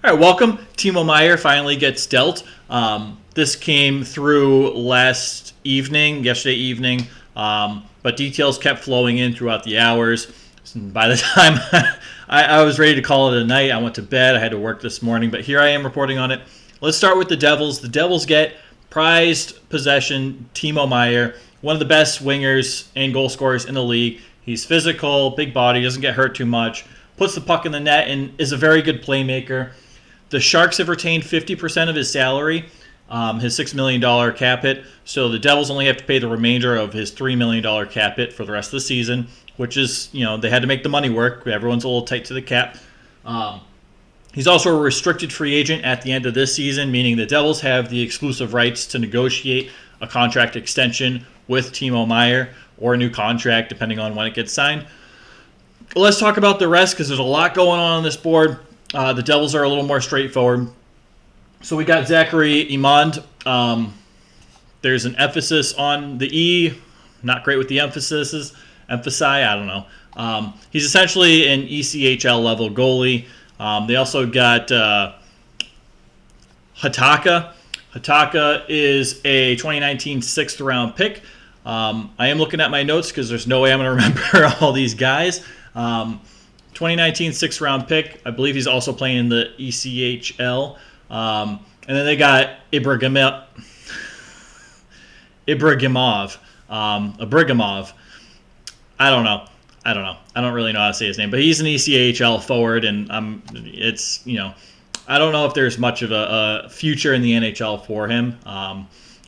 All right, welcome. Timo Meier finally gets dealt. This came through yesterday evening, but details kept flowing in throughout the hours. By the time I was ready to call it a night, I went to bed. I had to work this morning, but here I am reporting on it. Let's start with the Devils. The Devils get prized possession, Timo Meier, one of the best wingers and goal scorers in the league. He's physical, big body, doesn't get hurt too much, puts the puck in the net, and is a very good playmaker. The Sharks have retained 50% of his salary, his $6 million cap hit. So the Devils only have to pay the remainder of his $3 million cap hit for the rest of the season, which is, they had to make the money work. Everyone's a little tight to the cap. He's also a restricted free agent at the end of this season, meaning the Devils have the exclusive rights to negotiate a contract extension with Timo Meier or a new contract, depending on when it gets signed. Let's talk about the rest because there's a lot going on this board. The Devils are a little more straightforward. So we got Zachary Imond. There's an emphasis on the E. Not great with the emphasis. I don't know. He's essentially an ECHL level goalie. They also got Hataka. Hataka is a 2019 sixth round pick. I am looking at my notes because there's no way I'm going to remember all these guys. 2019 sixth round pick. I believe he's also playing in the ECHL. And then they got Ibragimov. I don't know. I don't really know how to say his name, but he's an ECHL forward, and I don't know if there's much of a future in the NHL for him.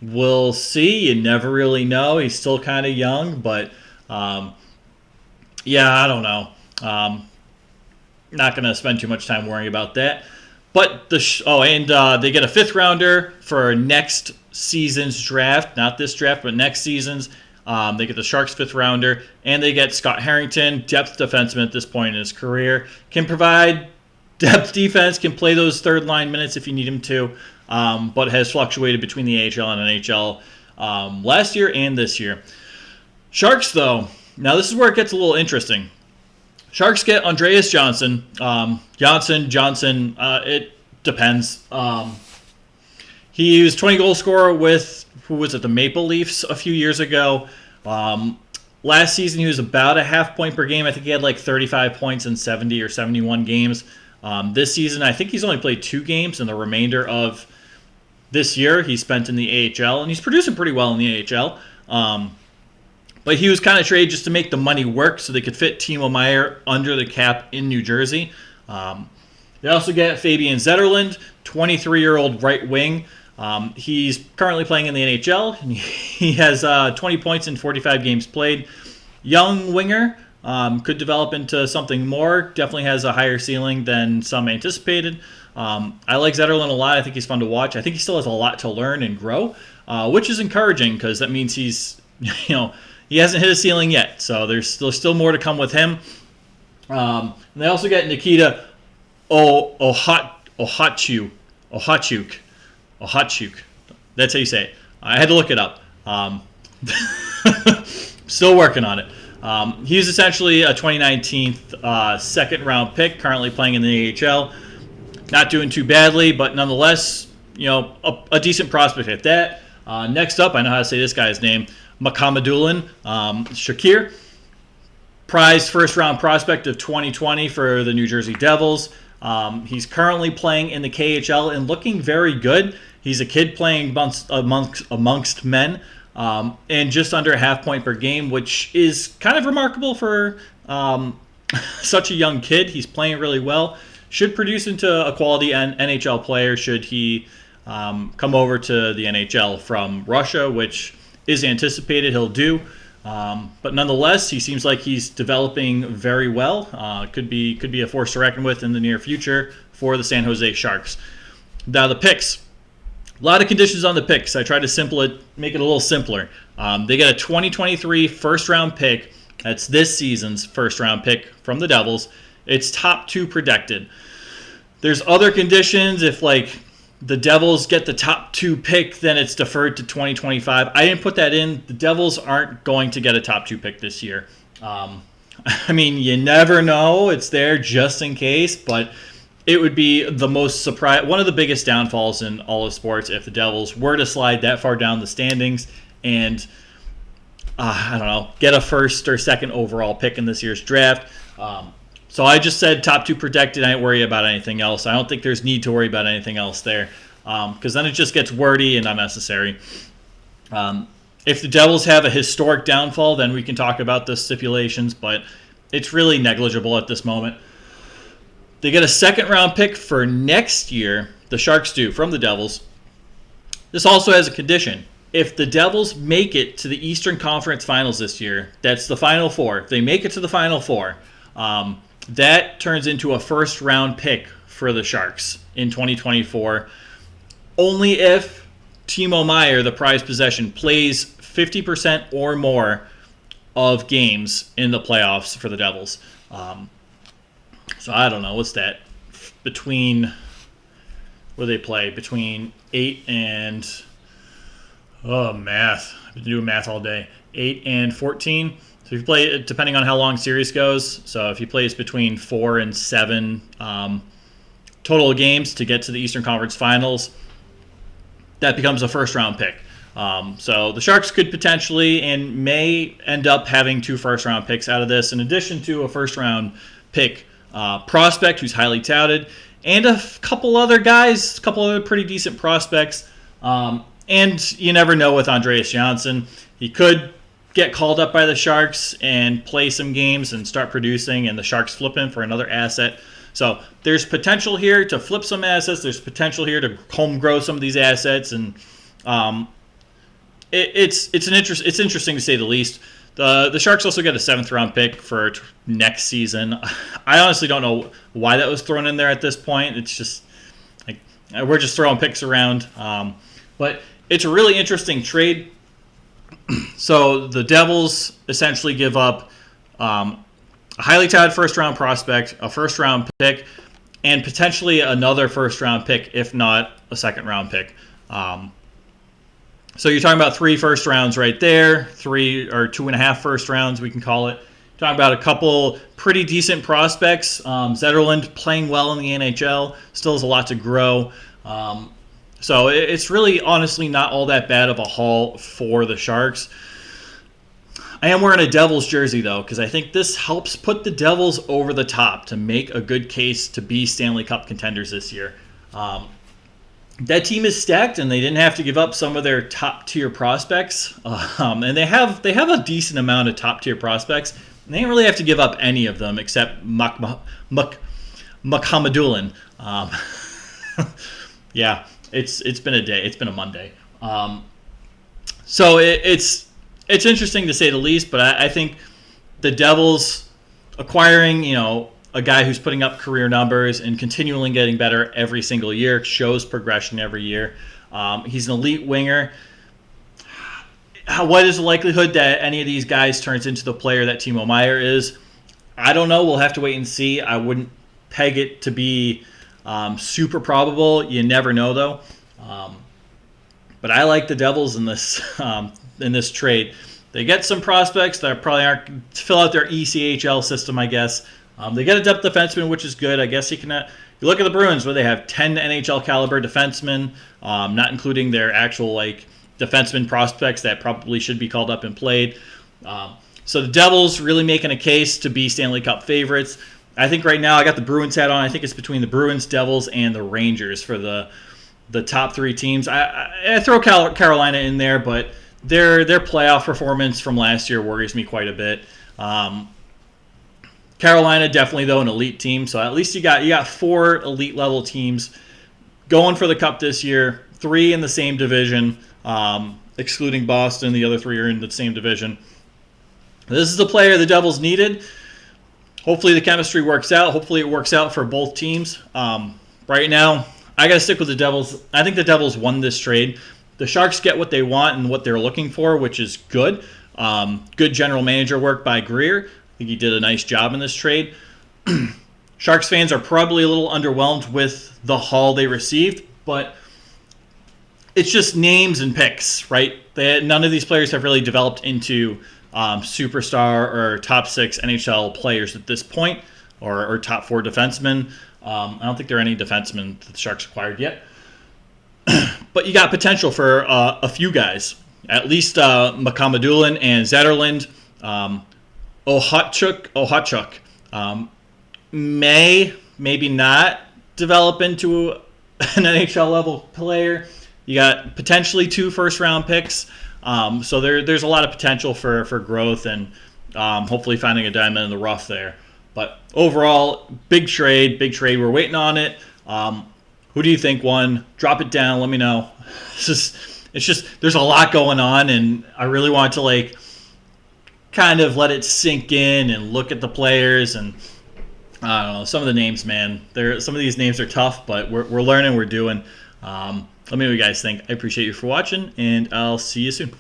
We'll see. You never really know. He's still kind of young, but I don't know. Not going to spend too much time worrying about that. But they get a fifth rounder for next season's draft, not this draft, but next season's. They get the Sharks fifth rounder, and they get Scott Harrington, depth defenseman at this point in his career, can provide depth defense, can play those third line minutes if you need him to, but has fluctuated between the AHL and NHL last year and this year. Sharks, though, now this is where it gets a little interesting. Sharks get Andreas Johnson. Johnson, it depends. He was 20 goal scorer with, the Maple Leafs a few years ago. Last season, he was about a half point per game. I think he had like 35 points in 70 or 71 games. This season, I think he's only played 2 games, and the remainder of this year he spent in the AHL, and he's producing pretty well in the AHL. But he was kind of traded just to make the money work so they could fit Timo Meier under the cap in New Jersey. They also get Fabian Zetterlund, 23-year-old right wing. He's currently playing in the NHL, and he has 20 points in 45 games played. Young winger, could develop into something more. Definitely has a higher ceiling than some anticipated. I like Zetterlund a lot. I think he's fun to watch. I think he still has a lot to learn and grow, which is encouraging because that means he's, he hasn't hit a ceiling yet. So there's still more to come with him. And they also get Nikita Ohachuk. That's how you say it. I had to look it up. Still working on it. He's essentially a 2019 second round pick, currently playing in the AHL. Not doing too badly, but nonetheless, a decent prospect at that. Next up, I know how to say this guy's name, Makamadulan Shakir. Prized first round prospect of 2020 for the New Jersey Devils. He's currently playing in the KHL and looking very good. He's a kid playing amongst men, and just under a half point per game, which is kind of remarkable for such a young kid. He's playing really well. Should produce into a quality NHL player should he come over to the NHL from Russia, which is anticipated he'll do. But nonetheless, he seems like he's developing very well. Could be a force to reckon with in the near future for the San Jose Sharks. Now the picks. A lot of conditions on the picks. I tried to make it a little simpler. They get a 2023 first-round pick. That's this season's first-round pick from the Devils. It's top 2 protected. There's other conditions. If, the Devils get the top 2 pick, then it's deferred to 2025. I didn't put that in. The Devils aren't going to get a top 2 pick this year. You never know. It's there just in case, but it would be the most one of the biggest downfalls in all of sports if the Devils were to slide that far down the standings and I don't know, get a first or second overall pick in this year's draft. So I just said top 2 protected. I didn't worry about anything else. I don't think there's need to worry about anything else there because then it just gets wordy and unnecessary. If the Devils have a historic downfall, then we can talk about the stipulations, but it's really negligible at this moment. They get a second-round pick for next year, the Sharks do, from the Devils. This also has a condition. If the Devils make it to the Eastern Conference Finals this year, that's the Final Four. If they make it to the Final Four, that turns into a first-round pick for the Sharks in 2024. Only if Timo Meier, the prized possession, plays 50% or more of games in the playoffs for the Devils. So I don't know. What's that? What do they play? Between 8 and... math. I've been doing math all day. 8 and 14. So if you play, depending on how long series goes, so if he plays between 4 and 7 total games to get to the Eastern Conference Finals, that becomes a first-round pick. So the Sharks could potentially and may end up having 2 first-round picks out of this, in addition to a first-round pick prospect who's highly touted, and a couple other pretty decent prospects. And you never know with Andreas Johnsson. He could get called up by the Sharks and play some games and start producing, and the Sharks flip him for another asset. So there's potential here to flip some assets. There's potential here to home grow some of these assets, and it's interesting to say the least. The Sharks also get a 7th-round pick for next season. I honestly don't know why that was thrown in there at this point. It's just like we're just throwing picks around, but it's a really interesting trade. So the Devils essentially give up a highly touted first-round prospect, a first-round pick, and potentially another first-round pick, if not a second-round pick. So you're talking about 3 first rounds right there, 3 or 2.5 first rounds, we can call it. Talking about a couple pretty decent prospects. Zetterlund playing well in the NHL, still has a lot to grow. So it's really, honestly, not all that bad of a haul for the Sharks. I am wearing a Devils jersey, though, because I think this helps put the Devils over the top to make a good case to be Stanley Cup contenders this year. That team is stacked, and they didn't have to give up some of their top-tier prospects. And they have a decent amount of top-tier prospects. And they didn't really have to give up any of them except Mukhamadullin. Yeah. It's been a day. It's been a Monday. So it's interesting to say the least, but I think the Devils acquiring, a guy who's putting up career numbers and continually getting better every single year, shows progression every year. He's an elite winger. What is the likelihood that any of these guys turns into the player that Timo Meier is? I don't know. We'll have to wait and see. I wouldn't peg it to be super probable. You never know, though. But I like the Devils in this trade. They get some prospects that probably aren't to fill out their ECHL system, I guess. They get a depth defenseman, which is good. I guess you look at the Bruins, where they have 10 NHL caliber defensemen, not including their actual defenseman prospects that probably should be called up and played. So the Devils really making a case to be Stanley Cup favorites. I think right now I got the Bruins hat on. I think it's between the Bruins, Devils, and the Rangers for the top 3 teams. I throw Carolina in there, but their playoff performance from last year worries me quite a bit. Carolina definitely, though, an elite team. So at least you got 4 elite level teams going for the Cup this year. 3 in the same division, excluding Boston. The other 3 are in the same division. This is the player the Devils needed. Hopefully the chemistry works out. Hopefully it works out for both teams. Right now, I got to stick with the Devils. I think the Devils won this trade. The Sharks get what they want and what they're looking for, which is good. Good general manager work by Greer. I think he did a nice job in this trade. Sharks fans are probably a little underwhelmed with the haul they received, but it's just names and picks, right? None of these players have really developed into superstar or top 6 NHL players at this point, or top 4 defensemen. I don't think there are any defensemen that the Sharks acquired yet. But you got potential for a few guys. At least Makamadulin and Zetterland. Ohachuk maybe not develop into an NHL level player. You got potentially 2 first-round picks. So there's a lot of potential for growth and hopefully finding a diamond in the rough there. But overall, big trade. We're waiting on it. Who do you think won? Drop it down. Let me know. It's just there's a lot going on, and I really want to kind of let it sink in and look at the players and I don't know some of the names, man. Some of these names are tough, but we're learning. We're doing. Let me know what you guys think. I appreciate you for watching, and I'll see you soon.